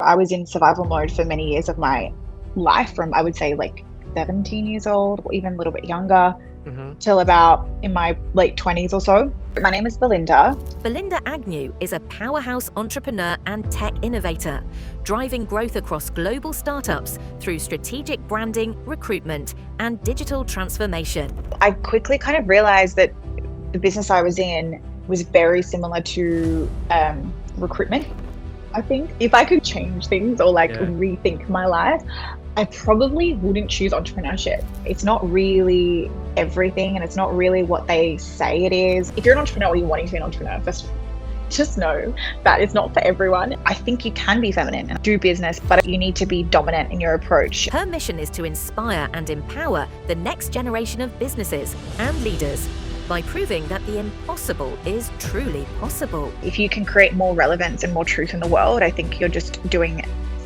I was in survival mode for many years of my life, from I would say like 17 years old, or even a little bit younger, Mm-hmm. till about in my late 20s or so. My name is Belinda. Belinda Agnew is a powerhouse entrepreneur and tech innovator, driving growth across global startups through strategic branding, recruitment, and digital transformation. I quickly kind of realized that the business I was in was very similar to recruitment. I think if I could change things or rethink my life, I probably wouldn't choose entrepreneurship. It's not really everything, and it's not really what they say it is. If you're an entrepreneur or you're wanting to be an entrepreneur, just know that it's not for everyone. I think you can be feminine and do business, but you need to be dominant in your approach. Her mission is to inspire and empower the next generation of businesses and leaders by proving that the impossible is truly possible. If you can create more relevance and more truth in the world, I think you're just doing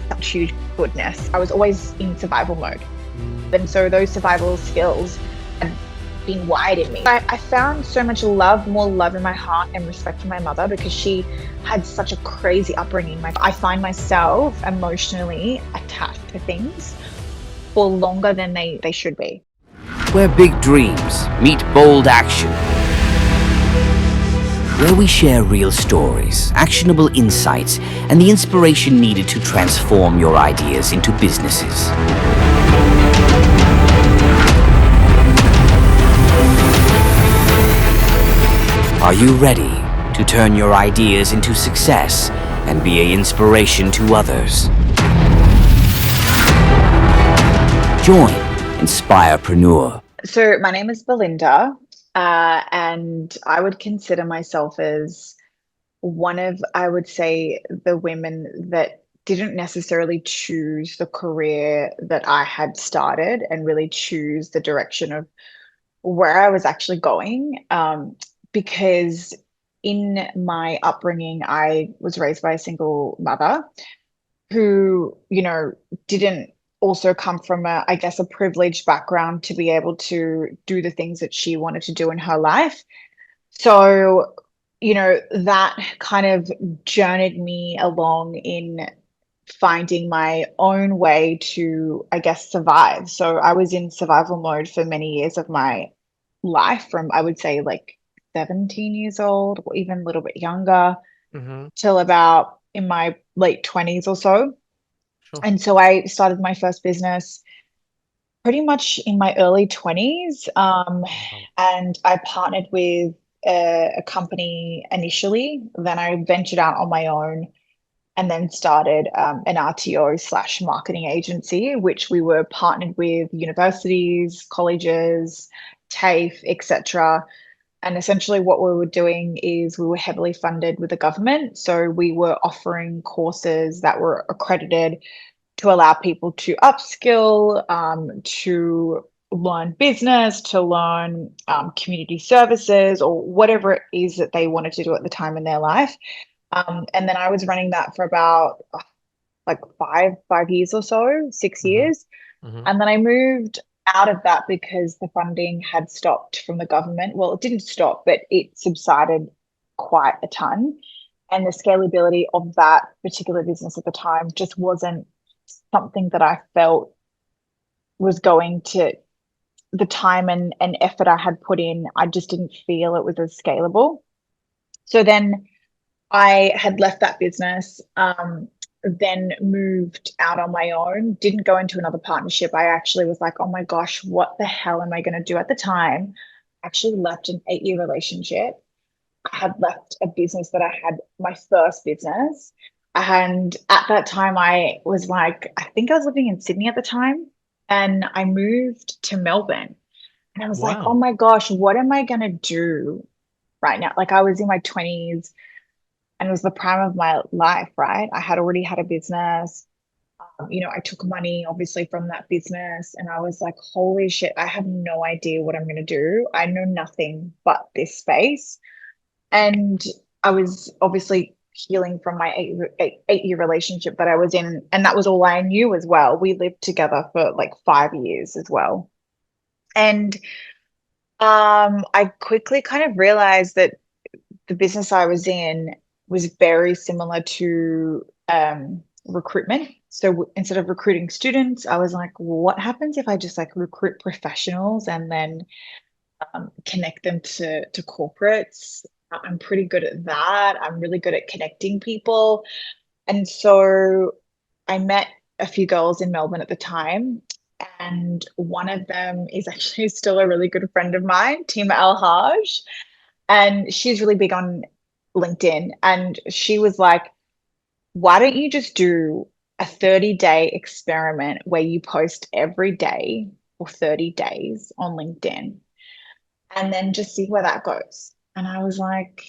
such huge goodness. I was always in survival mode. And so those survival skills have been wired in me. I found so much love, more love in my heart and respect for my mother, because she had such a crazy upbringing. I find myself emotionally attached to things for longer than they should be. Where big dreams meet bold action. Where we share real stories, actionable insights, and the inspiration needed to transform your ideas into businesses. Are you ready to turn your ideas into success and be an inspiration to others? Join Inspirepreneur. So my name is Belinda, and I would consider myself as one of, I would say, the women that didn't necessarily choose the career that I had started and really choose the direction of where I was actually going. Because in my upbringing, I was raised by a single mother who, didn't also come from I guess, a privileged background to be able to do the things that she wanted to do in her life. So, that kind of journeyed me along in finding my own way to, I guess, survive. So I was in survival mode for many years of my life, from I would say like 17 years old, or even a little bit younger, Mm-hmm. till about in my late 20s or so. Sure. And so I started my first business pretty much in my early 20s. And I partnered with a company initially. Then I ventured out on my own and then started an RTO slash marketing agency, which we were partnered with universities, colleges, TAFE, etc. And essentially what we were doing is we were heavily funded with the government. So we were offering courses that were accredited to allow people to upskill, to learn business, to learn community services, or whatever it is that they wanted to do at the time in their life. And then I was running that for about like five years or so, 6 years. Mm-hmm. And then I moved out of that because the funding had stopped from the government. Well, it didn't stop, but it subsided quite a ton. And the scalability of that particular business at the time just wasn't something that I felt was going to, the time and effort I had put in, I just didn't feel it was as scalable. So then I had left that business, then moved out on my own, didn't go into another partnership. I actually was like, oh my gosh, what the hell am I going to do at the time? I actually left an 8-year relationship. I had left a business that I had, my first business. And at that time, I was like, I think I was living in Sydney at the time. And I moved to Melbourne. And I was like, Wow. oh my gosh, what am I going to do right now? Like, I was in my 20s and it was the prime of my life, right? I had already had a business. I took money obviously from that business, and I was like, holy shit, I have no idea what I'm going to do. I know nothing but this space. And I was obviously healing from my eight-year relationship that I was in, and that was all I knew as well. We lived together for like 5 years as well. And I quickly kind of realized that the business I was in was very similar to recruitment. So instead of recruiting students, I was like, what happens if I just like recruit professionals and then connect them to corporates? I'm pretty good at that. I'm really good at connecting people. And so I met a few girls in Melbourne at the time, and one of them is actually still a really good friend of mine, Tima Alhaj, and she's really big on LinkedIn. And she was like, why don't you just do a 30-day experiment where you post every day for 30 days on LinkedIn and then just see where that goes? And I was like,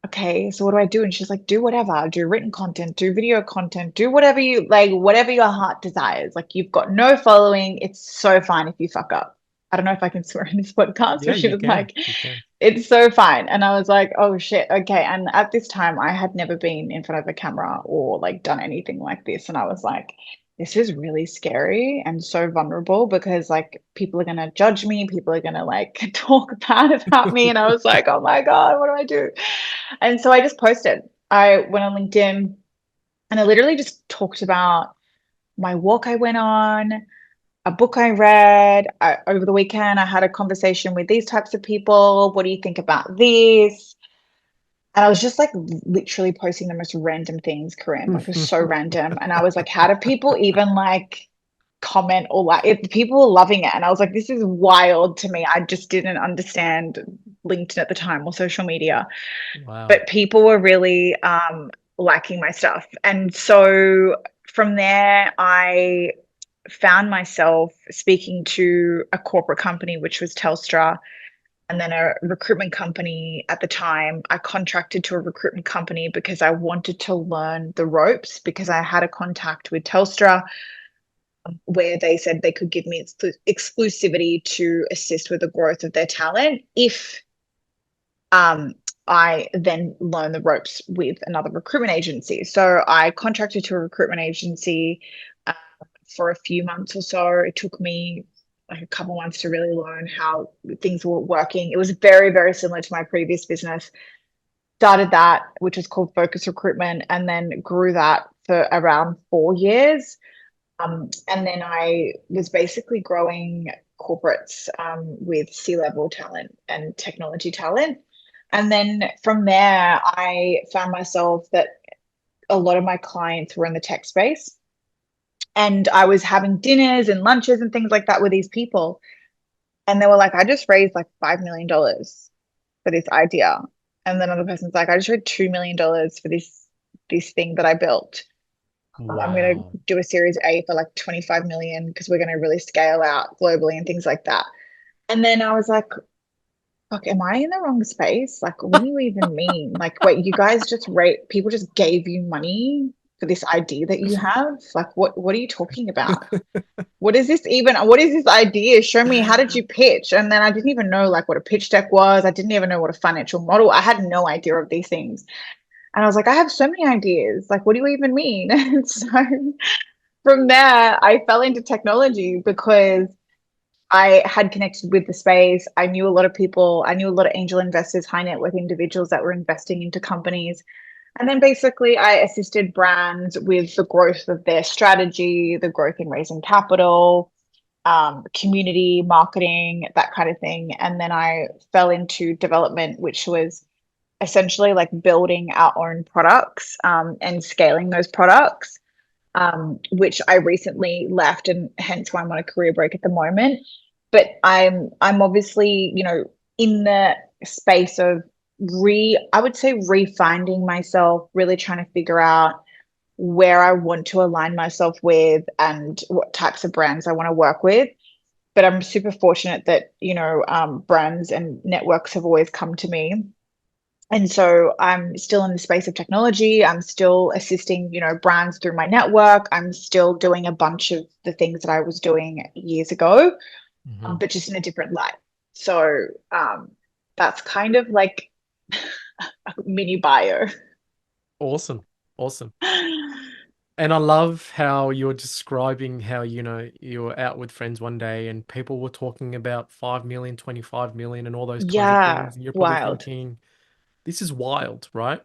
okay, so what do I do? And she's like, do whatever, do written content, do video content, do whatever you like, whatever your heart desires. Like, you've got no following. It's so fine if you fuck up. I don't know if I can swear in this podcast, Yeah, but she you was can. like, You can. it's so fine. And I was like, oh shit, okay. And at this time, I had never been in front of a camera or like done anything like this. And I was like, this is really scary and so vulnerable because like people are gonna judge me, people are gonna like talk bad about me. And I was like, oh my God, what do I do? And so I just posted. I went on LinkedIn and I literally just talked about my walk I went on, a book I read. Over the weekend, I had a conversation with these types of people. What do you think about this? And I was just like literally posting the most random things, Karim. Like, it was so random. And I was like, how do people even like comment or like if people were loving it? And I was like, this is wild to me. I just didn't understand LinkedIn at the time or social media. Wow. But people were really liking my stuff. And so from there, I found myself speaking to a corporate company, which was Telstra, and then a recruitment company at the time. I contracted to a recruitment company because I wanted to learn the ropes because I had a contact with Telstra where they said they could give me exclusivity to assist with the growth of their talent if um, I then learn the ropes with another recruitment agency. So I contracted to a recruitment agency uh, for a few months or so. It took me like a couple months to really learn how things were working. It was very, very similar to my previous business. Started that, which was called Focus Recruitment, and then grew that for around 4 years. And then I was basically growing corporates with C-level talent and technology talent. And then from there, I found myself that a lot of my clients were in the tech space. And I was having dinners and lunches and things like that with these people. And they were like, I just raised like $5 million for this idea. And then another person's like, I just raised $2 million for this thing that I built. I'm going to Wow. do a series A for like 25 million because we're going to really scale out globally and things like that. And then I was like, fuck, am I in the wrong space? Like, what do you even mean? Like, wait, you guys just rate people just gave you money for this idea that you have? Like, what are you talking about? What is this even? What is this idea? Show me, how did you pitch? And then I didn't even know like what a pitch deck was. I didn't even know what a financial model. I had no idea of these things. And I was like, I have so many ideas. Like, what do you even mean? And so from there, I fell into technology because I had connected with the space. I knew a lot of people. I knew a lot of angel investors, high net worth individuals that were investing into companies. And then basically, I assisted brands with the growth of their strategy, the growth in raising capital, community marketing, that kind of thing. And then I fell into development, which was essentially like building our own products and scaling those products, which I recently left, and hence why I'm on a career break at the moment. But I'm obviously, in the space of I would say refinding myself, really trying to figure out where I want to align myself with and what types of brands I want to work with. But I'm super fortunate that, brands and networks have always come to me. And so I'm still in the space of technology. I'm still assisting, brands through my network. I'm still doing a bunch of the things that I was doing years ago, Mhm. but just in a different light. So that's kind of like a mini bio. Awesome. Awesome. And I love how you're describing how, you were out with friends one day and people were talking about 5 million, 25 million and all those kinds of Yeah, things. And you're probably wild, thinking, this is wild, right?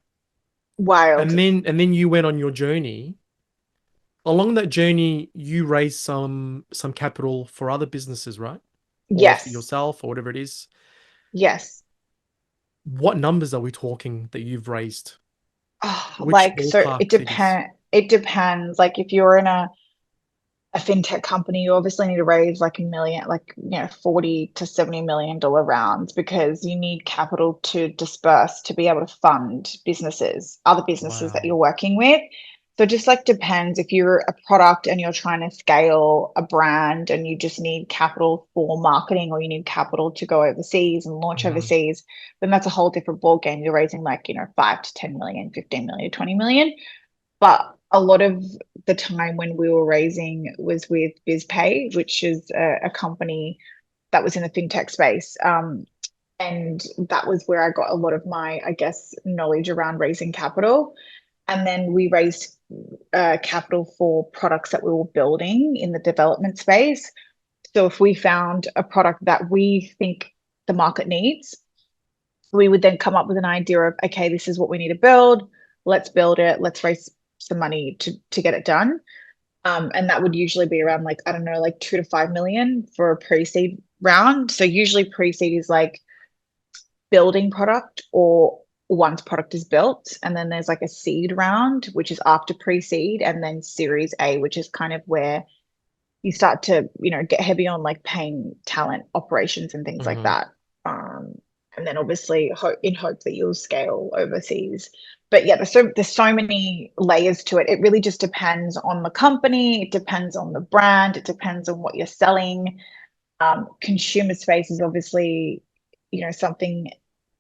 wild. And then you went on your journey along that journey, you raised some capital for other businesses, right? Or for Yes. yourself or whatever it is. Yes. What numbers are we talking that you've raised? Oh, Which so ballpark figures? it depends. Like if you're in a fintech company, you obviously need to raise like a million, like, 40 to 70 million dollar rounds, because you need capital to disperse to be able to fund other businesses that you're Wow. working with. So it just like depends. If you're a product and you're trying to scale a brand and you just need capital for marketing, or you need capital to go overseas and launch Mhm. overseas, then that's a whole different ball game. You're raising like, 5 to 10 million, 15 million, 20 million. But a lot of the time when we were raising was with BizPay, which is a company that was in the fintech space. And that was where I got a lot of my, I guess, knowledge around raising capital. And then we raised capital for products that we were building in the development space. So if we found a product that we think the market needs, we would then come up with an idea of, okay, this is what we need to build. Let's build it. Let's raise some money to get it done. And that would usually be around like, I don't know, like 2 to 5 million for a pre-seed round. So usually pre-seed is like building product, or once product is built. And then there's like a seed round, which is after pre-seed, and then series A, which is kind of where you start to, get heavy on like paying talent operations and things like Mhm. that. And then obviously in hope that you'll scale overseas. But yeah, there's so many layers to it. It really just depends on the company. It depends on the brand. It depends on what you're selling. Consumer space is obviously, something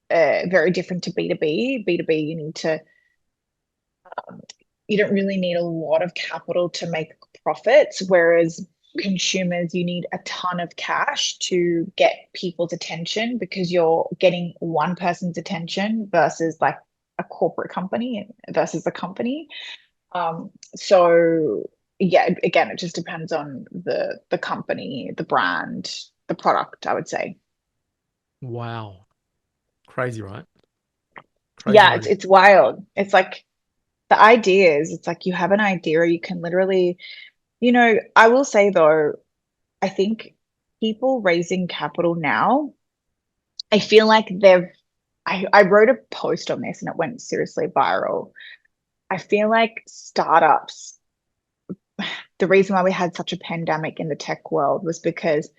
very different to B2B. B2B, you don't really need a lot of capital to make profits, whereas consumers, you need a ton of cash to get people's attention, because you're getting one person's attention versus like a corporate company versus a company. So yeah, again, it just depends on the company, the brand, the product, I would say. Wow. Crazy, right? Crazy Yeah, money. it's wild. It's like the ideas, it's like you have an idea, you can literally, I will say though, I think people raising capital now, I feel like I wrote a post on this and it went seriously viral. I feel like startups, the reason why we had such a pandemic in the tech world was because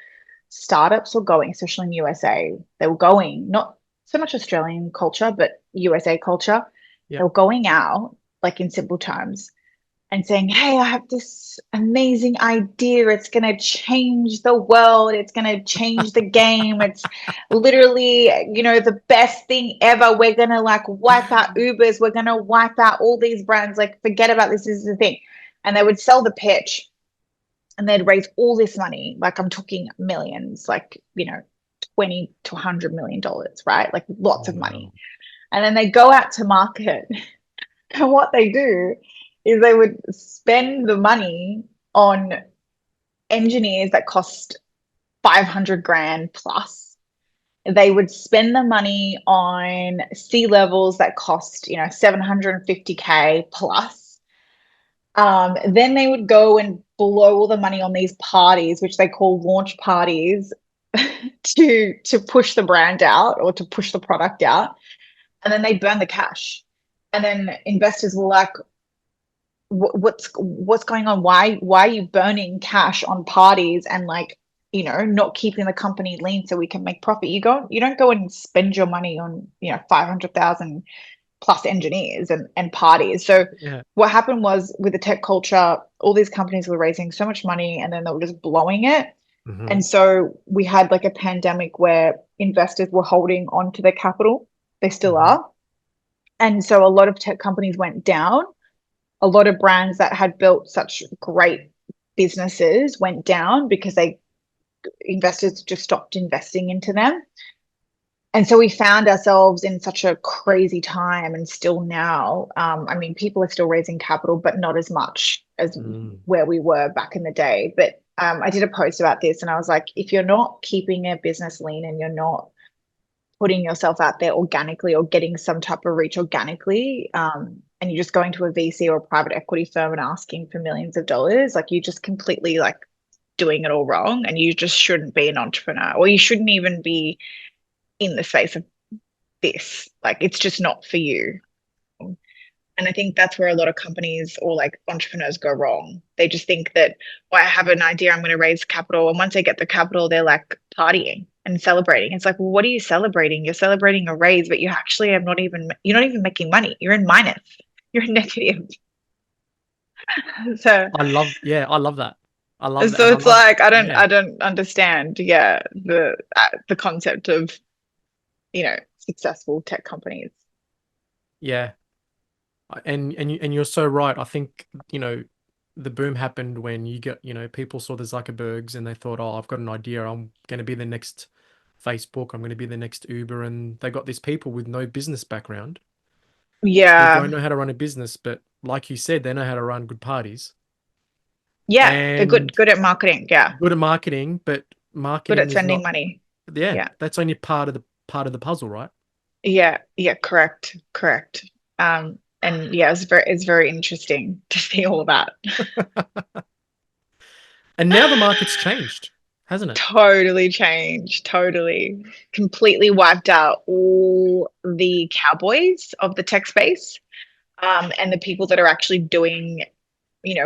startups were going, especially in USA, they were going, not so much Australian culture, but USA culture. They Yep. were going out, like in simple terms, and saying, hey, I have this amazing idea. It's going to change the world. It's going to change the game. It's literally, the best thing ever. We're going to like wipe out Ubers. We're going to wipe out all these brands. Like, forget about this. This is the thing. And they would sell the pitch and they'd raise all this money. Like, I'm talking millions, like, 20 to $100 million, right? Like, lots of money. Wow. And then they go out to market. And what they do is they would spend the money on engineers that cost 500 grand plus. They would spend the money on C levels that cost, 750K plus. Then they would go and blow all the money on these parties, which they call launch parties, to push the brand out or to push the product out. And then they burn the cash. And then investors were like, what's going on? Why are you burning cash on parties and like, not keeping the company lean so we can make profit? You don't go and spend your money on, 500,000 plus engineers and parties. So Yeah. what happened was, with the tech culture, all these companies were raising so much money and then they were just blowing it. Mhm. And so we had like a pandemic where investors were holding on to their capital. They still Mhm. are. And so a lot of tech companies went down. A lot of brands that had built such great businesses went down because investors just stopped investing into them. And so we found ourselves in such a crazy time, and still now. I mean, people are still raising capital, but not as much as Mm. where we were back in the day. But I did a post about this and I was like, if you're not keeping a business lean and you're not putting yourself out there organically or getting some type of reach organically, and you're just going to a VC or a private equity firm and asking for millions of dollars, like you just completely like doing it all wrong, and you just shouldn't be an entrepreneur, or you shouldn't even be in the space of this. Like it's just not for you. And I think that's where a lot of companies or like entrepreneurs go wrong. They just think that, well, I have an idea, I'm going to raise capital. And once they get the capital, they're like partying and celebrating. It's like, well, what are you celebrating? You're celebrating a raise, but you actually you're not even making money. You're in minus. You're in negative. So I love that. I love that. so And it's like yeah, I don't understand, the concept of, successful tech companies. yeah. And you're so right. I think, the boom happened when you get, people saw the Zuckerbergs and they thought, oh, I've got an idea. I'm going to be the next Facebook. I'm going to be the next Uber. And they got these people with no business background who Yeah. don't know how to run a business, but like you said, they know how to run good parties Yeah, they're and good at marketing. Yeah. good at marketing, but Good at marketing is spending not, money. yeah, Yeah. that's only part of the puzzle, right? Yeah, yeah, correct. Correct. And yeah, it's very interesting to see all that. And now the market's changed, hasn't it? Totally changed, totally. Completely wiped out all the cowboys of the tech space, and the people that are actually doing,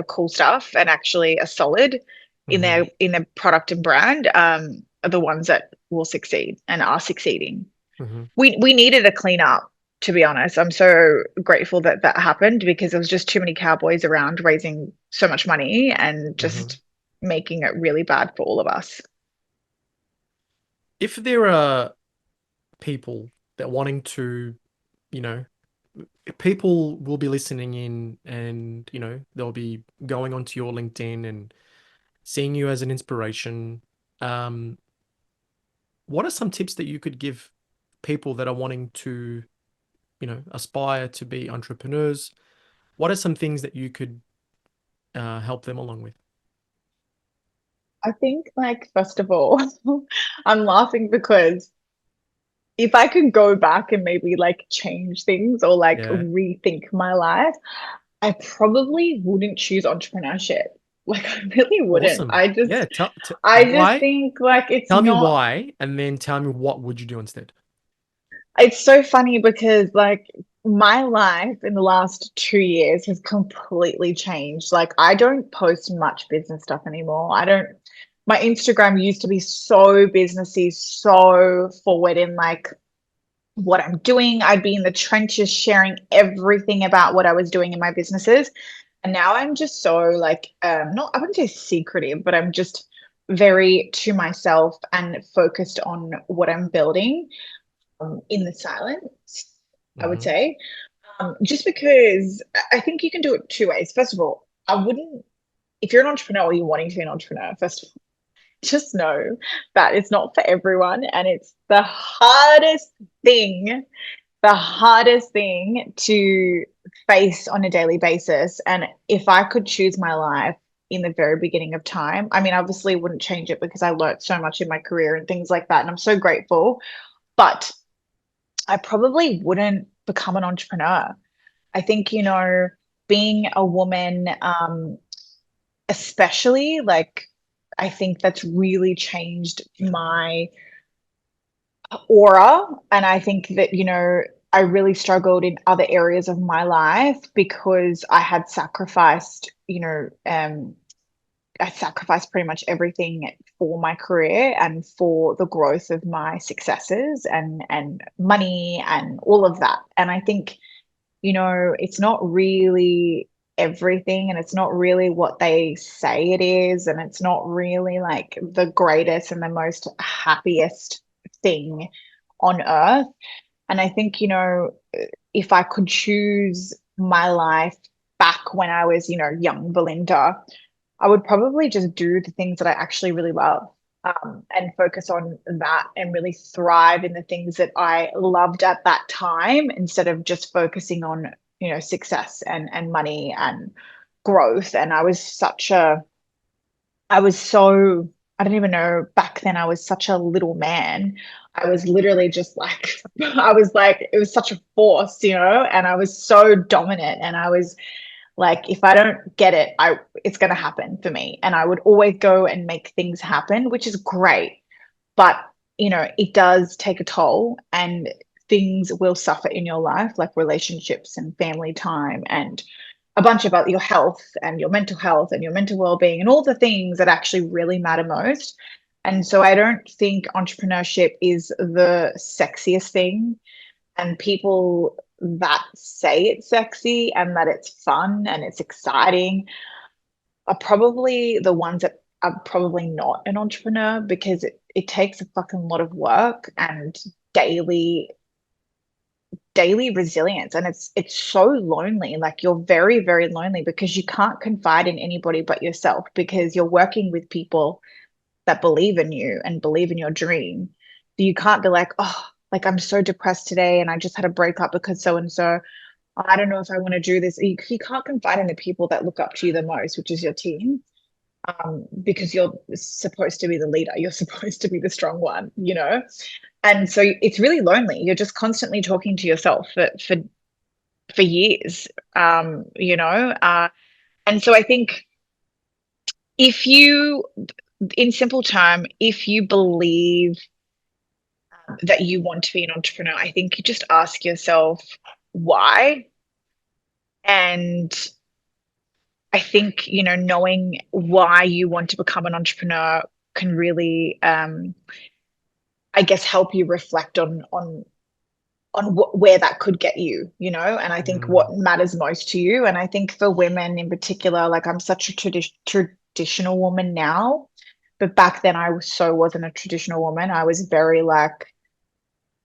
cool stuff and actually are solid in hmm their product and brand, are the ones that will succeed and are succeeding. hmm We needed a clean up, to be honest. I'm so grateful that that happened, because there was just too many cowboys around raising so much money and hmm just making it really bad for all of us. If there are people that wanting to, you know, people will be listening in and, they'll be going onto your LinkedIn and seeing you as an inspiration. Um, what are some tips that you could give people that are wanting to, aspire to be entrepreneurs? What are some things that you could help them along with? I think, like, first of all, I'm laughing because if I could go back and maybe like change things or like Yeah. rethink my life, I probably wouldn't choose entrepreneurship. Like, I really wouldn't. Awesome. Yeah. I just Why? think like Tell me why, and then tell me what would you do instead? it's so funny because like my life in the last 2 years has completely changed. Like, I don't post much business stuff anymore. I don't, my Instagram used to be so businessy, so forward in like what I'm doing. I'd be in the trenches sharing everything about what I was doing in my businesses. And now I'm just so like, not, I wouldn't say secretive, but I'm just very to myself and focused on what I'm building, in the silence, I would hmm say. Just because I think you can do it two ways. First of all, I wouldn't, if you're an entrepreneur or you're wanting to be an entrepreneur, first of all, just know that it's not for everyone, and it's the hardest thing to face on a daily basis. And if I could choose my life in the very beginning of time, I mean, obviously wouldn't change it because I learned so much in my career and things like that. And I'm so grateful. But I probably wouldn't become an entrepreneur. I think, being a woman, especially, like, I think that's really changed my aura. And I think that, I really struggled in other areas of my life because I had sacrificed, I sacrificed pretty much everything for my career and for the growth of my successes and money and all of that. And I think, it's not really everything, and it's not really what they say it is, and it's not really like the greatest and the most happiest thing on earth. And I think, if I could choose my life back when I was, young Belinda, I would probably just do the things that I actually really love, and focus on that and really thrive in the things that I loved at that time, instead of just focusing on, success and money and growth. And I was so I don't even know, back then I was such a little man. I was literally just like, I was like, it was such a force, and I was so dominant. And I was like, if I don't get it, it's going to happen for me. And I would always go and make things happen, which is great. But, it does take a toll, and things will suffer in your life, like relationships and family time and a bunch of your health and your mental health and your mental well-being and all the things that actually really matter most. And so I don't think entrepreneurship is the sexiest thing. And people that say it's sexy and that it's fun and it's exciting are probably the ones that are probably not an entrepreneur, because it takes a fucking lot of work and daily resilience, and it's so lonely. Like, you're very, very lonely because you can't confide in anybody but yourself, because you're working with people that believe in you and believe in your dream. So you can't be like, oh, like, I'm so depressed today and I just had a breakup because so and so, I don't know if I want to do this. You can't confide in the people that look up to you the most, which is your team, because you're supposed to be the leader. You're supposed to be the strong one, And so it's really lonely. You're just constantly talking to yourself for years, And so I think, if you, in simple term, if you believe that you want to be an entrepreneur, I think you just ask yourself why. And I think, knowing why you want to become an entrepreneur can really, I guess, help you reflect on where that could get you, and I think what matters most to you. And I think for women in particular, like, I'm such a traditional woman now, but back then I wasn't a traditional woman. I was very like,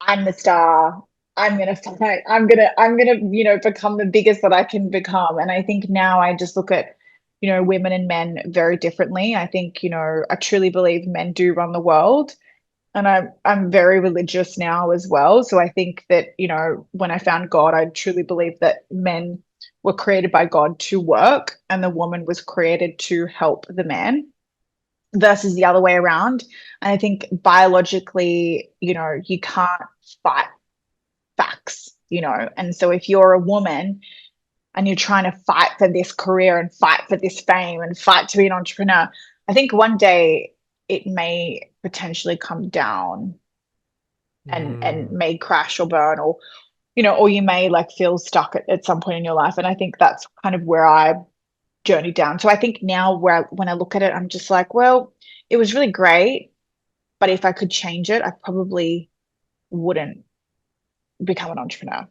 I'm the star. I'm gonna fight. I'm gonna become the biggest that I can become. And I think now I just look at women and men very differently. I think I truly believe men do run the world, and I'm very religious now as well. So I think that when I found God, I truly believe that men were created by God to work, and the woman was created to help the man, versus the other way around. And I think biologically, you can't fight facts, and so if you're a woman and you're trying to fight for this career and fight for this fame and fight to be an entrepreneur, I think one day it may potentially come down and may crash or burn, or or you may like feel stuck at some point in your life. And I think that's kind of where I journeyed down. So I think now, when I look at it, I'm just like, well, it was really great, but if I could change it, I probably wouldn't become an entrepreneur.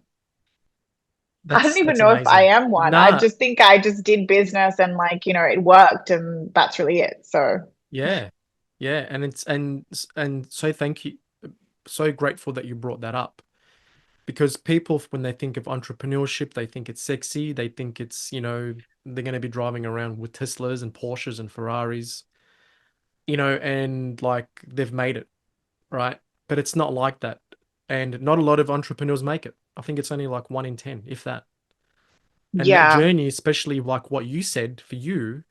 I don't even That's know if I amazing. am one. I Nah, just think I just did business and, like, it worked, and that's really it. So yeah, yeah, and so thank you, so grateful that you brought that up, because people, when they think of entrepreneurship, they think it's sexy, they think it's, they're going to be driving around with Teslas and Porsches and Ferraris, and like they've made it, right? But it's not like that, and not a lot of entrepreneurs make it. I think it's only like 1 in 10, if that. And that yeah, journey, especially like what you said for you,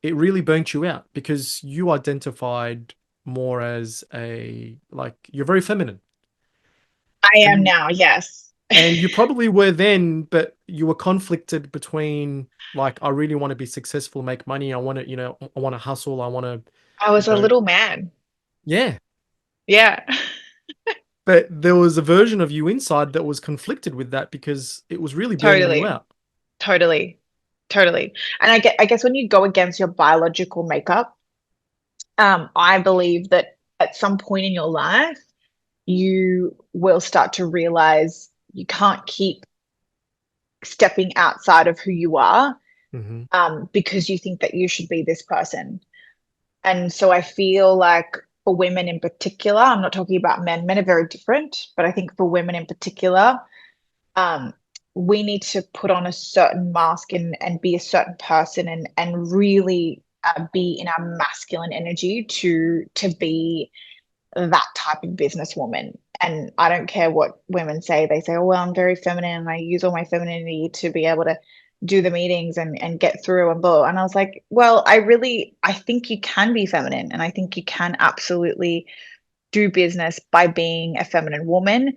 it really burnt you out because you identified more as like, you're very feminine. I am And now. Yes. and you probably were then, but you were conflicted between, like, I really want to be successful, make money. I want to, I want to hustle. I want to, I was a little man. yeah. Yeah. But there was a version of you inside that was conflicted with that because it was really burning you Totally. out. Totally. Totally. And I guess when you go against your biological makeup, I believe that at some point in your life, you will start to realize you can't keep stepping outside of who you are, Hmm. because you think that you should be this person. And so I feel like, for women in particular, I'm not talking about men, men are very different, but I think for women in particular, um, we need to put on a certain mask and be a certain person, and really be in our masculine energy to be that type of businesswoman. And I don't care what women say. They say, oh, well, I'm very feminine and I use all my femininity to be able to do the meetings and get through and blah. And I was like, well, I think you can be feminine, and I think you can absolutely do business by being a feminine woman.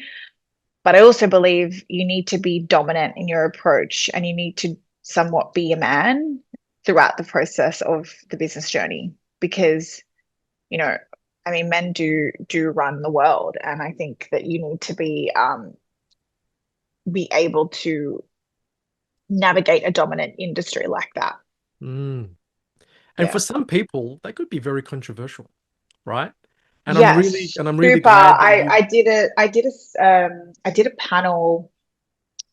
But I also believe you need to be dominant in your approach, and you need to somewhat be a man throughout the process of the business journey, because, you know, I mean, men do run the world, and I think that you need to be able to navigate a dominant industry like that. Mm. And for Yeah. some people, that could be very controversial, right? And Yes, I'm really super. glad that you. I did a panel.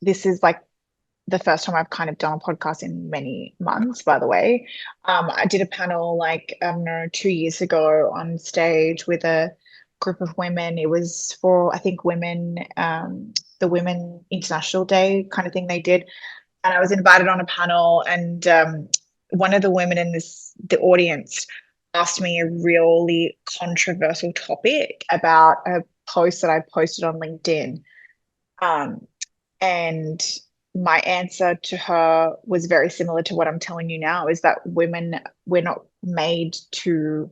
This is like the first time I've kind of done a podcast in many months, by the way. I did a panel like, I don't know, 2 years ago on stage with a group of women. It was for, I think, women, the Women International Day kind of thing they did. And I was invited on a panel, and one of the women in the audience asked me a really controversial topic about a post that I posted on LinkedIn. Um, and my answer to her was very similar to what I'm telling you now, is that women, we're not made to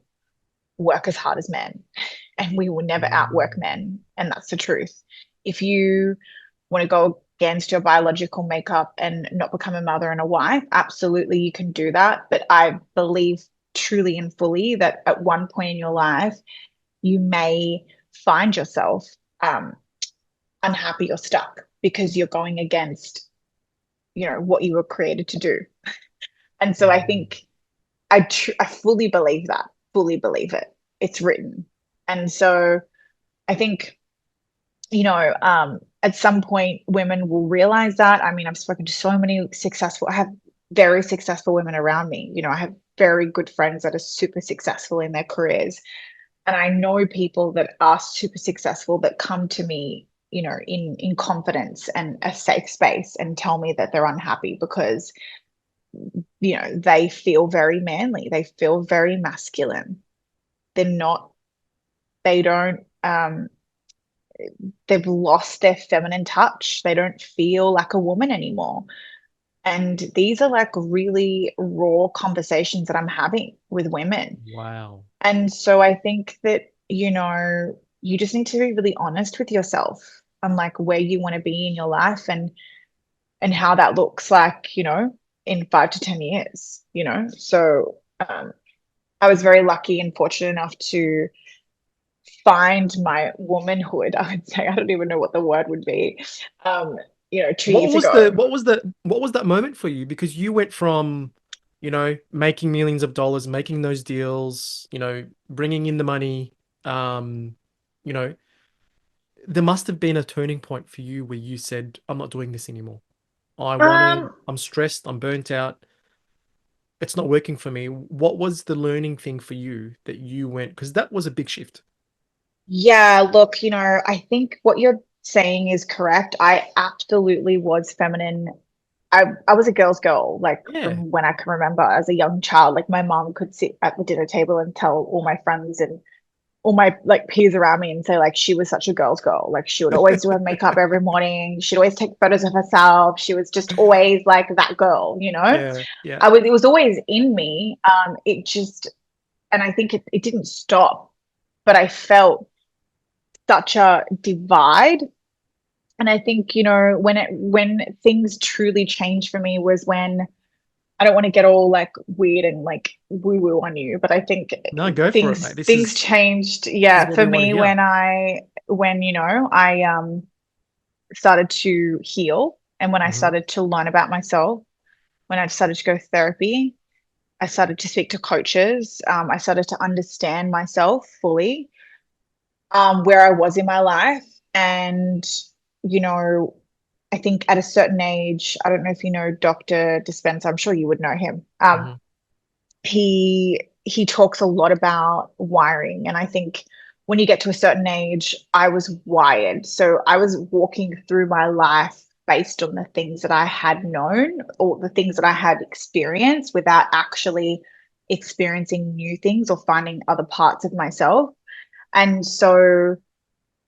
work as hard as men, and we will never outwork Mm. men. And that's the truth. If you want to go against your biological makeup and not become a mother and a wife, absolutely you can do that. But I believe truly and fully that at one point in your life, you may find yourself unhappy or stuck because you're going against, what you were created to do. And so I Mm. think I fully believe that, fully believe it. It's written. And so I think, at some point women will realize that. I mean, I've spoken to so many I have very successful women around me. I have very good friends that are super successful in their careers. And I know people that are super successful that come to me, in confidence and a safe space, and tell me that they're unhappy because, they feel very manly. They feel very masculine. They're not, they don't, they've lost their feminine touch. They don't feel like a woman anymore. And these are like really raw conversations that I'm having with women. Wow. And so I think that, you just need to be really honest with yourself on like where you want to be in your life, and how that looks like, in 5 to 10 years. So I was very lucky and fortunate enough to find my womanhood, I would say. I don't even know what the word would be. 2 years ago. What was that moment for you? Because you went from, making millions of dollars, making those deals, bringing in the money, um, you know, there must have been a turning point for you where you said, I'm not doing this anymore. Um, I'm stressed, I'm burnt out, it's not working for me. What was the learning thing for you that you went, because that was a big shift. yeah, look, I think what you're saying is correct. I absolutely was feminine. I was a girl's girl, like Yeah. from when I can remember as a young child. Like my mom could sit at the dinner table and tell all my friends and all my like peers around me and say like she was such a girl's girl. Like she would always do her makeup every morning. She'd always take photos of herself. She was just always like that girl. Yeah, yeah. It was always in me. It just, and I think it didn't stop, but I felt such a divide. And I think, when things truly changed for me was when, I don't want to get all like weird and like woo woo on you, but I think No, go for it, mate. things changed, This is yeah, what for we want to me hear. when I started to heal, and when I Hmm. started to learn about myself, when I started to go therapy, I started to speak to coaches, I started to understand myself fully, where I was in my life. And, you know, I think at a certain age, I don't know if you know Dr. Dispenza, I'm sure you would know him. Hmm. He talks a lot about wiring. And I think when you get to a certain age, I was wired. So I was walking through my life based on the things that I had known or the things that I had experienced without actually experiencing new things or finding other parts of myself. And so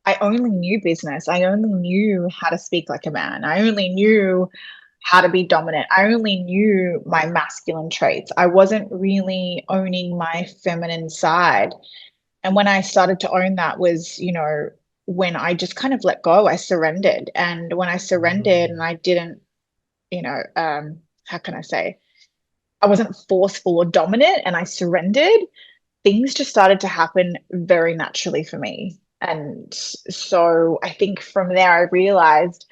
I only knew business. I only knew how to speak like a man. I only knew how to be dominant. I only knew my masculine traits. I wasn't really owning my feminine side. And when I started to own that was, when I just kind of let go, I surrendered. And when I surrendered and I didn't, how can I say, I wasn't forceful or dominant and I surrendered, things just started to happen very naturally for me. And so I think from there, I realized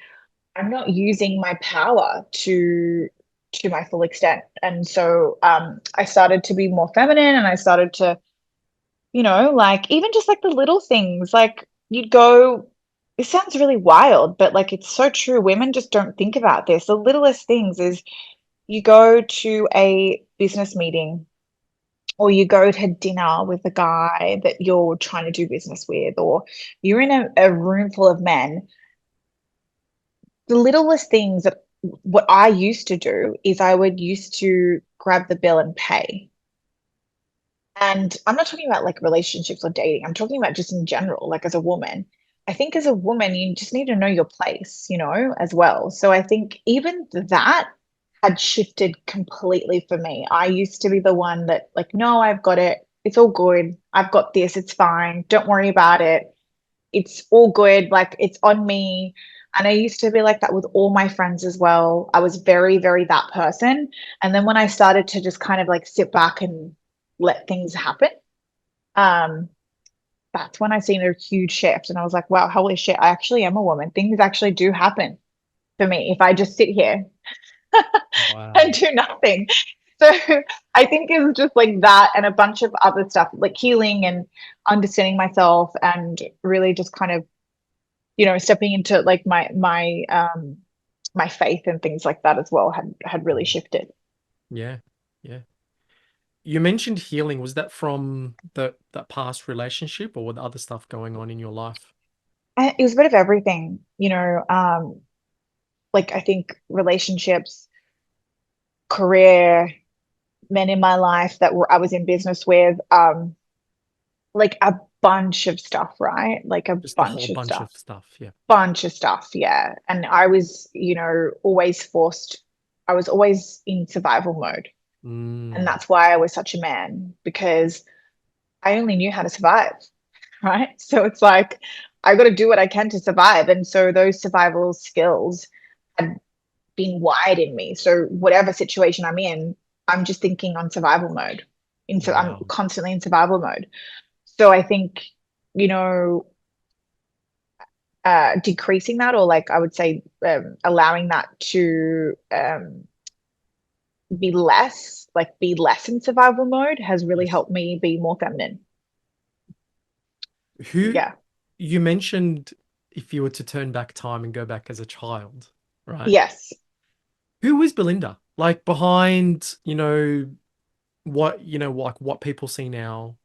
I'm not using my power to my full extent. And so I started to be more feminine and I started to, like even just like the little things, like you'd go, it sounds really wild, but like it's so true. Women just don't think about this. The littlest things is you go to a business meeting or you go to dinner with a guy that you're trying to do business with, or you're in a room full of men. The littlest things that what I used to do is I would used to grab the bill and pay. And I'm not talking about like relationships or dating. I'm talking about just in general, like as a woman. I think as a woman, you just need to know your place, as well. So I think even that had shifted completely for me. I used to be the one that, like, no, I've got it. It's all good. I've got this. It's fine. Don't worry about it. It's all good. Like, it's on me. And I used to be like that with all my friends as well. I was very, very that person. And then when I started to just kind of like sit back and let things happen, um, that's when I seen a huge shift. And I was like, wow, holy shit, I actually am a woman. Things actually do happen for me if I just sit here and Wow. do nothing. So I think it was just like that and a bunch of other stuff, like healing and understanding myself and really just kind of, stepping into like my faith and things like that as well had really shifted. Yeah. Yeah. You mentioned healing. Was that from that past relationship, or with other stuff going on in your life? It was a bit of everything, like I think relationships, career, men in my life that I was in business with, like a bunch of stuff, right? Like a Just a whole bunch of bunch stuff, of stuff. Yeah. bunch of stuff, yeah. And I was, always I was always in survival mode. And Mm, that's why I was such a man, because I only knew how to survive, right? So it's like I got to do what I can to survive. And so those survival skills had been wired in me. So whatever situation I'm in, I'm just thinking on survival mode. So I'm wow. constantly in survival mode. So I think, you know, decreasing that, or like I would say, allowing that to be less in survival mode has really Yes. helped me be more feminine. Who Yeah. you mentioned, if you were to turn back time and go back as a child, right? Yes. Who is Belinda? Like behind, like what people see now.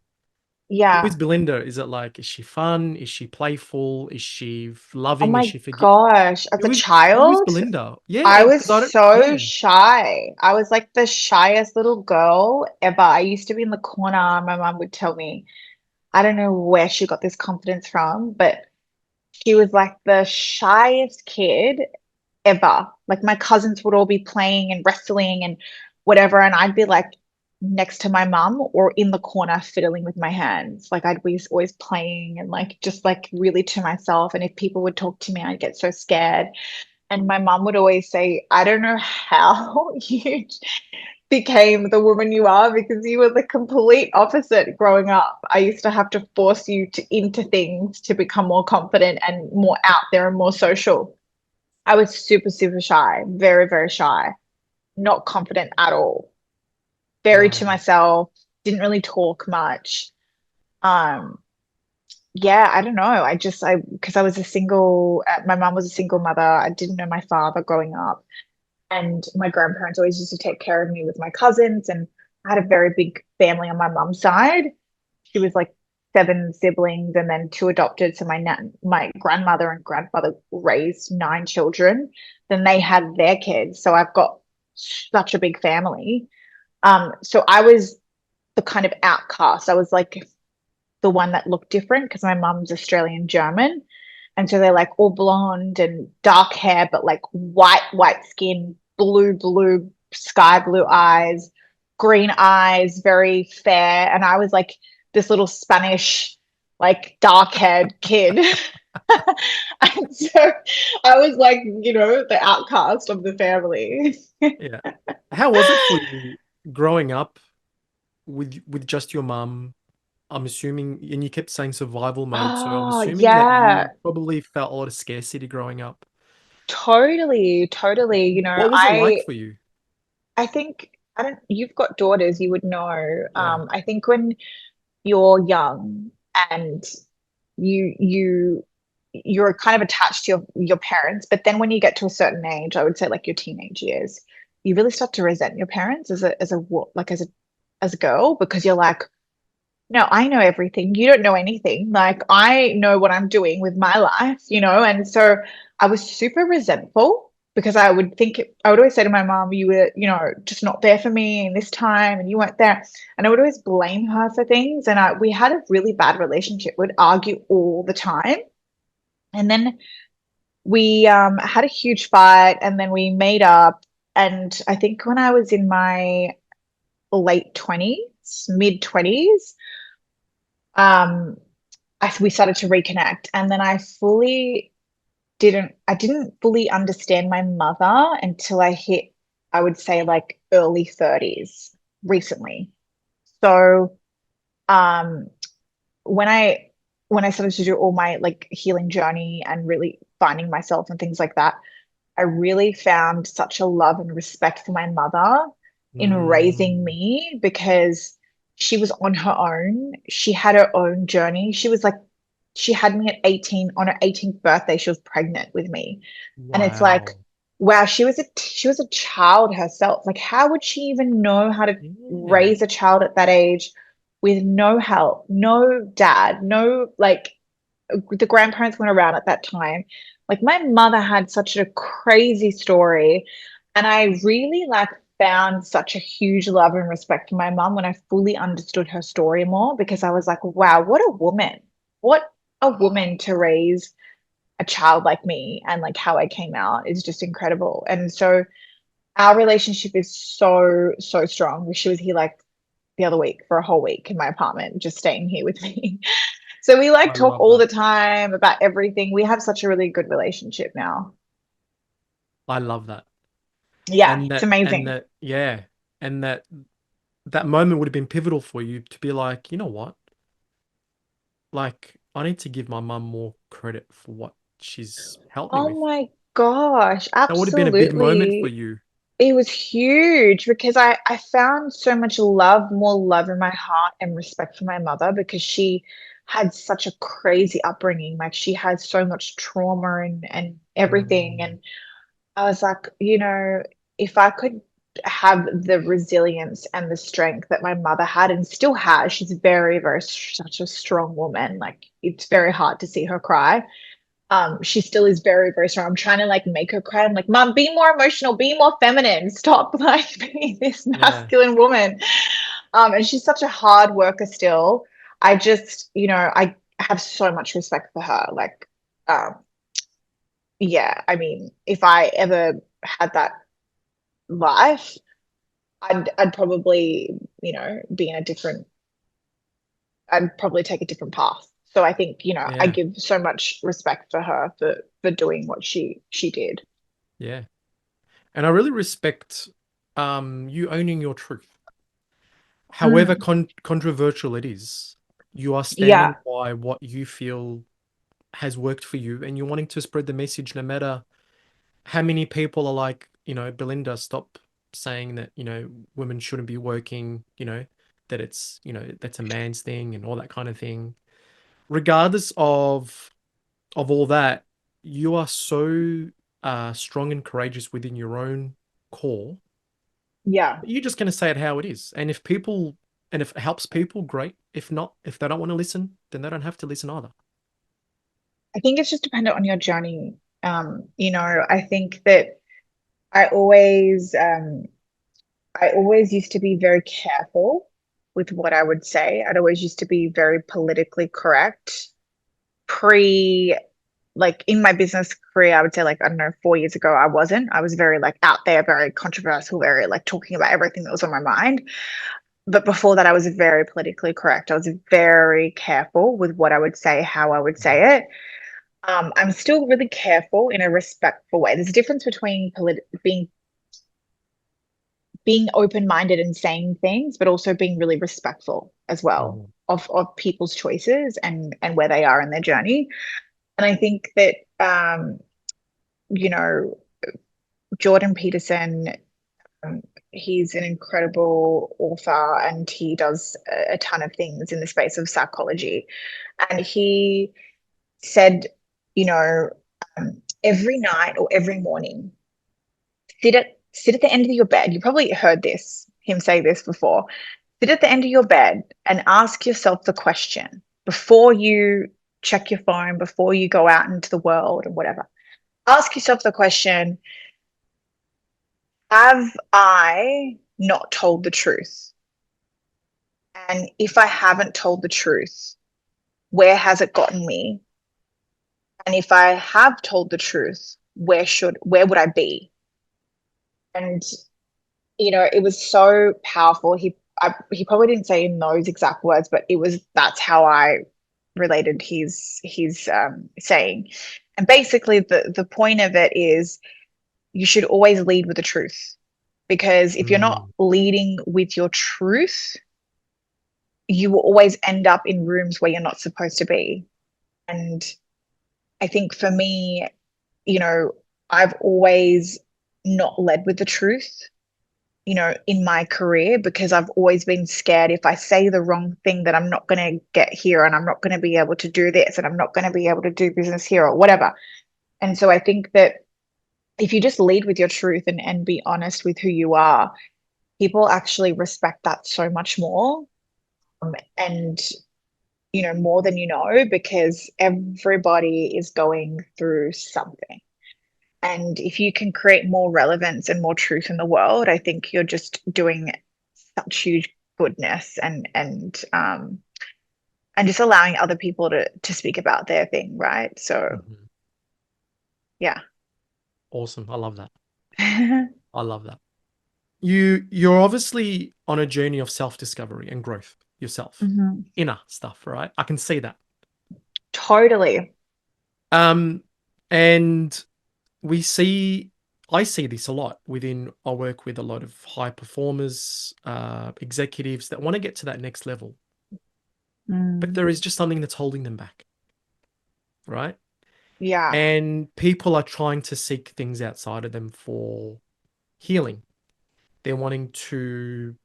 Who is Yeah. Belinda? Is it like, is she fun? Is she playful? Is she Oh loving? Is my she forget? gosh. As a Who is child, Belinda? I Yeah, was because I don't. so Yeah. shy. I was like the shyest little girl ever. I used to be in the corner. My mom would tell me, I don't know where she got this confidence from, but she was like the shyest kid ever. Like my cousins would all be playing and wrestling and whatever, and I'd be like next to my mum or in the corner fiddling with my hands. Like I'd be always playing and like just like really to myself. And if people would talk to me, I'd get so scared. And my mum would always say, I don't know how you became the woman you are, because you were the complete opposite growing up. I used to have to force you into things to become more confident and more out there and more social. I was super, super shy, very, very shy, not confident at all, very to Wow. myself, didn't really talk much. Um, yeah, I don't know. Because I was a single, my mom was a single mother. I didn't know my father growing up. And my grandparents always used to take care of me with my cousins. And I had a very big family on my mum's side. She was like seven siblings and then two adopted. So my grandmother and grandfather raised nine children. Then they had their kids. So I've got such a big family. So I was the kind of outcast. I was like the one that looked different because my mum's Australian German. And so they're like all blonde and dark hair, but like white skin, blue, sky blue eyes, green eyes, very fair. And I was like this little Spanish, like dark-haired kid. And so I was like, the outcast of the family. Yeah. How was it for you growing up with just your mum? I'm assuming, and you kept saying survival mode, so I'm Oh, assuming that yeah, you probably felt a lot of scarcity growing up. totally, totally. What was it like for you? I think I don't you've got daughters, you would know. Yeah. I think when you're young and you you're kind of attached to your parents, but then when you get to a certain age, I would say like your teenage years, you really start to resent your parents as a girl, because you're like, no, I know everything. You don't know anything. Like, I know what I'm doing with my life, And so I was super resentful, because I would always say to my mom, you were, just not there for me in this time, and you weren't there. And I would always blame her for things. And we had a really bad relationship. We'd argue all the time. And then we had a huge fight, and then we made up. And I think when I was in my late 20s, mid 20s, um, we started to reconnect. And then I didn't fully understand my mother until I hit, I would say, like early 30s recently. So um when I started to do all my like healing journey and really finding myself and things like that, I really found such a love and respect for my mother in raising Mm, me, because she was on her own. She had her own journey. She had me at 18. On her 18th birthday, she was pregnant with me. And it's like, wow. wow, she was a child herself. Like, how would she even know how to Yeah. raise a child at that age with no help, no dad, no, like, the grandparents weren't around at that time. Like, my mother had such a crazy story, and I really like found such a huge love and respect for my mum when I fully understood her story more, because I was like, wow, what a woman. What a woman to raise a child like me, and like how I came out is just incredible. And so our relationship is so, so strong. She was here like the other week for a whole week in my apartment, just staying here with me. So we like I talk love all that. the time about everything. We have such a really good relationship now. I love that. Yeah, And it's and amazing. that, yeah. And that moment would have been pivotal for you to be like, you know what? Like, I need to give my mum more credit for what she's helped me Oh with. my gosh, That would have been a big moment for absolutely. you. It was huge, because I found so much love, more love in my heart and respect for my mother, because she had such a crazy upbringing. Like, she had so much trauma and everything. Mm, And I was like, if I could have the resilience and the strength that my mother had and still has, she's very, very such a strong woman. Like, it's very hard to see her cry. She still is very, very strong. I'm trying to like make her cry. I'm like, Mom, be more emotional, be more feminine. Stop like being this yeah. masculine woman. And she's such a hard worker still. I just, I have so much respect for her. Like, um, yeah, I mean, if I ever had that life, I'd probably, be in a different, I'd probably take a different path. So I think, I Yeah. give so much respect for her for doing what she did. Yeah. And I really respect you owning your truth. However Mm, controversial it is, you are yeah, standing by what you feel has worked for you, and you're wanting to spread the message no matter how many people are like, Belinda, stop saying that, women shouldn't be working, that it's, that's a man's thing and all that kind of thing. Regardless of all that, you are so strong and courageous within your own core. yeah. You're just going to say it how it is. And if it helps people, great. If not, if they don't want to listen, then they don't have to listen either. I think it's just dependent on your journey. I think that I always, um, I always used to be very careful with what I would say. I'd always used to be very politically correct pre like in my business career, I would say like, I don't know, 4 years ago, I wasn't. I was very like out there, very controversial, very like talking about everything that was on my mind. But before that, I was very politically correct. I was very careful with what I would say, how I would say it. I'm still really careful in a respectful way. There's a difference between being open-minded and saying things, but also being really respectful as well Mhm. of people's choices and where they are in their journey. And I think that you know, Jordan Peterson, um, he's an incredible author and he does a ton of things in the space of psychology. And he said, you know, every night or every morning, sit at the end of your bed. You probably heard him say this before. Sit at the end of your bed and ask yourself the question before you check your phone, before you go out into the world or whatever. Ask yourself the question, have I not told the truth? And if I haven't told the truth, where has it gotten me? And if I have told the truth, where would I be? And it was so powerful. He probably didn't say in those exact words, but that's how I related his saying. And basically the point of it is you should always lead with the truth. Because if you're not Mm. leading with your truth, you will always end up in rooms where you're not supposed to be. And I think for me, you know, I've always not led with the truth, in my career because I've always been scared if I say the wrong thing that I'm not going to get here and I'm not going to be able to do this and I'm not going to be able to do business here or whatever. And so I think that if you just lead with your truth and be honest with who you are, people actually respect that so much more. And more than because everybody is going through something. And if you can create more relevance and more truth in the world, I think you're just doing such huge goodness and just allowing other people to speak about their thing, right? So Mhm. yeah. Awesome. I love that. I love that. You're obviously on a journey of self-discovery and growth yourself. Mhm. Inner stuff, right? I can see that. Totally. Um, and I see this a lot I work with a lot of high performers, executives that want to get to that next level, but Mm. there is just something that's holding them back, right? Yeah. And people are trying to seek things outside of them for healing. They're wanting to,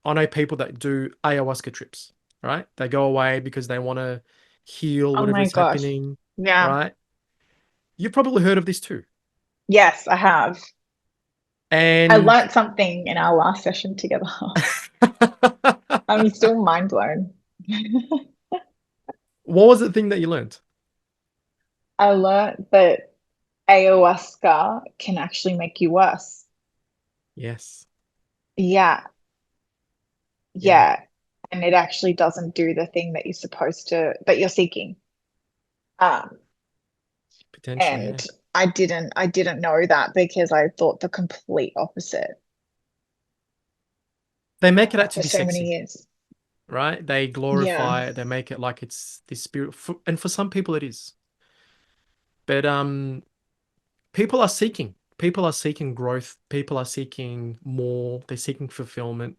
I know people that do ayahuasca trips, right? They go away because they want to heal Oh my whatever's gosh. happening, Yeah. right? You've probably heard of this too. Yes, I have. I And learned something in our last session together. I'm still mind blown. what was the thing that you learned? I learned that ayahuasca can actually make you worse. Yes. Yeah, Yeah. yeah. And it actually doesn't do the thing that that you're seeking. Um, Potentially, yeah. and I didn't know that because I thought the complete opposite They make it out to for be so many sexy, years. right? They Yeah. glorify it. They make it like it's this spirit, and for some people it is. But people are seeking. People are seeking growth. People are seeking more. They're seeking fulfillment.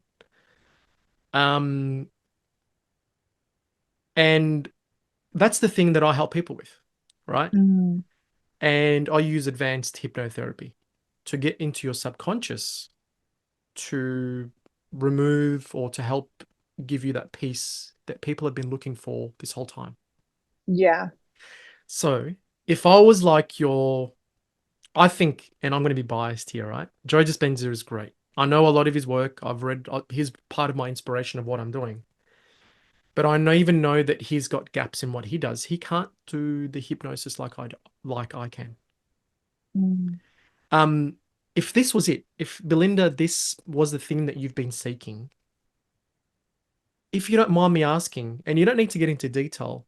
Um, and that's the thing that I help people with, right? Mm. And I use advanced hypnotherapy to get into your subconscious to remove or to help give you that peace that people have been looking for this whole time. Yeah. So if I was like I think, and I'm going to be biased here, right? Joe Dispenza is great. I know a lot of his work. I've read, he's part of my inspiration of what I'm doing. But even know that he's got gaps in what he does. He can't do the hypnosis like I can. Mm. Um, if this was it, if Belinda, this was the thing that you've been seeking, if you don't mind me asking, and you don't need to get into detail,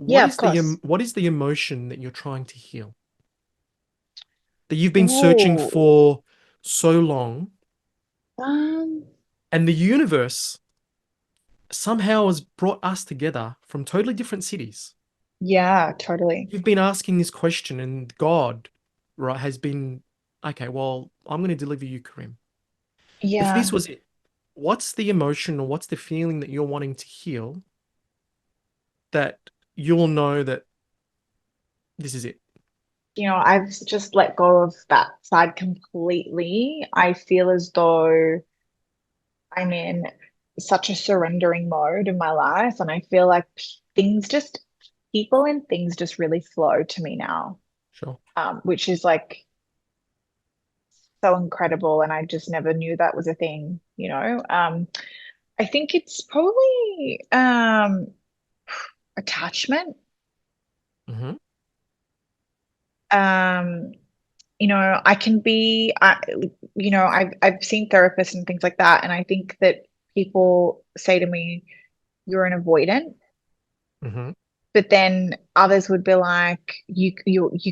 Yeah, of course. what is the emotion that you're trying to heal? That you've been searching Oh, for so long, um, and the universe somehow has brought us together from totally different cities. yeah, totally. You've been asking this question, and God, right, has been, okay, well, I'm going to deliver you, Karim. If this Yeah. was it, what's the emotion or what's the feeling that you're wanting to heal that you'll know that this is it? I've just let go of that side completely. I feel as though I'm in such a surrendering mode in my life, and I feel like things just, people and things just really flow to me now, Sure. which is like so incredible. And I just never knew that was a thing. I think it's probably attachment. Mm-hmm. Um, I can be, I've seen therapists and things like that, and I think that people say to me, "You're an avoidant," Mm-hmm. but then others would be like, "You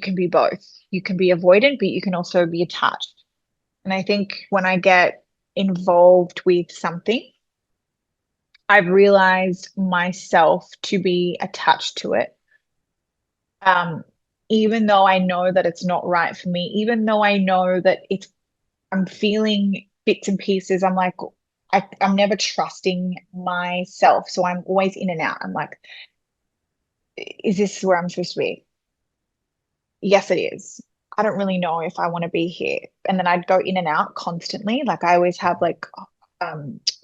can be both. You can be avoidant, but you can also be attached." And I think when I get involved with something, I've realized myself to be attached to it. Um, Even though I know that it's not right for me, even though I know that I'm feeling bits and pieces. I'm like, I'm never trusting myself. So I'm always in and out. I'm like, is this where I'm supposed to be? Yes, it is. I don't really know if I want to be here. And then I'd go in and out constantly. Like I always have like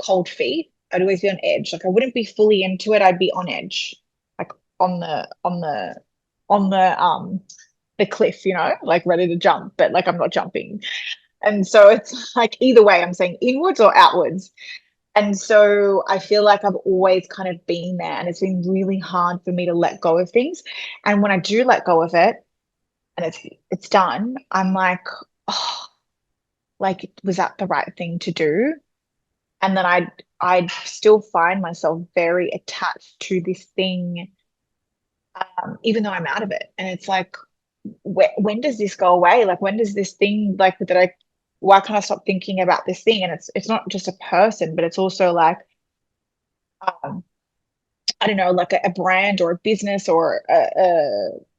cold feet. I'd always be on edge. Like I wouldn't be fully into it. I'd be on edge, like on the cliff, like ready to jump, but like I'm not jumping. And so it's like either way, I'm saying inwards or outwards. And so I feel like I've always kind of been there, and it's been really hard for me to let go of things. And when I do let go of it and it's done, I'm like, oh, like was that the right thing to do? And then I'd still find myself very attached to this thing, even though I'm out of it. And it's like, when does this go away? Like when does this thing like that I why can't I stop thinking about this thing? And it's not just a person, but it's also like um, I don't know, like a brand or a business or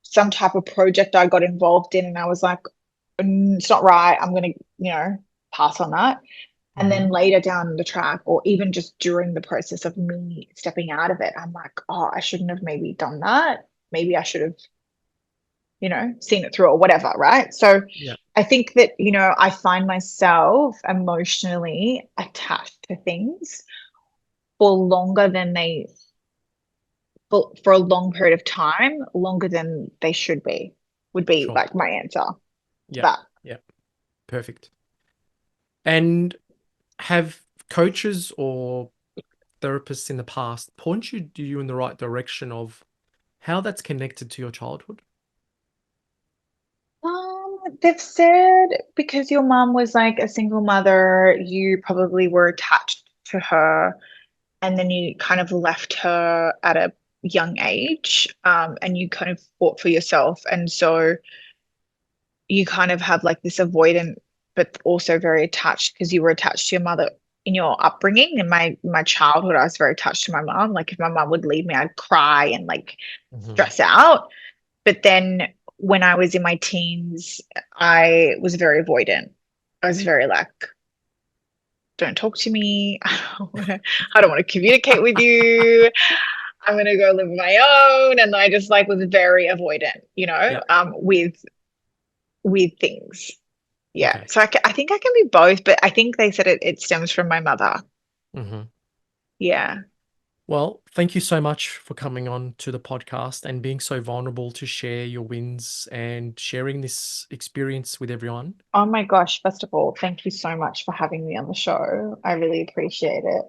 some type of project I got involved in, and I was like, It's not right. I'm gonna, pass on that." And Mm-hmm. then later down the track, or even just during the process of me stepping out of it, I'm like, "Oh, I shouldn't have maybe done that. Maybe I should have, seen it through or whatever." Right. So Yeah. I think that, I find myself emotionally attached to things for longer than for a long period of time, longer than they should be, would be Sure. like my answer to Yeah. that. Yeah. Perfect. And have coaches or therapists in the past pointed you in the right direction of how that's connected to your childhood? They've said because your mom was like a single mother, you probably were attached to her, and then you kind of left her at a young age, and you kind of fought for yourself. And so you kind of have like this avoidant, but also very attached because you were attached to your mother in your upbringing. In my childhood, I was very attached to my mom. Like if my mom would leave me, I'd cry and like Mm-hmm. stress out. But then when I was in my teens, I was very avoidant. I was very like, don't talk to me. I don't want to communicate with you. I'm gonna go live on my own. And I just like was very avoidant, Yeah. with things. Yeah. Okay. So I think I can be both, but I think they said it stems from my mother. Mm-hmm. Yeah. Well, thank you so much for coming on to the podcast and being so vulnerable to share your wins and sharing this experience with everyone. Oh my gosh. First of all, thank you so much for having me on the show. I really appreciate it.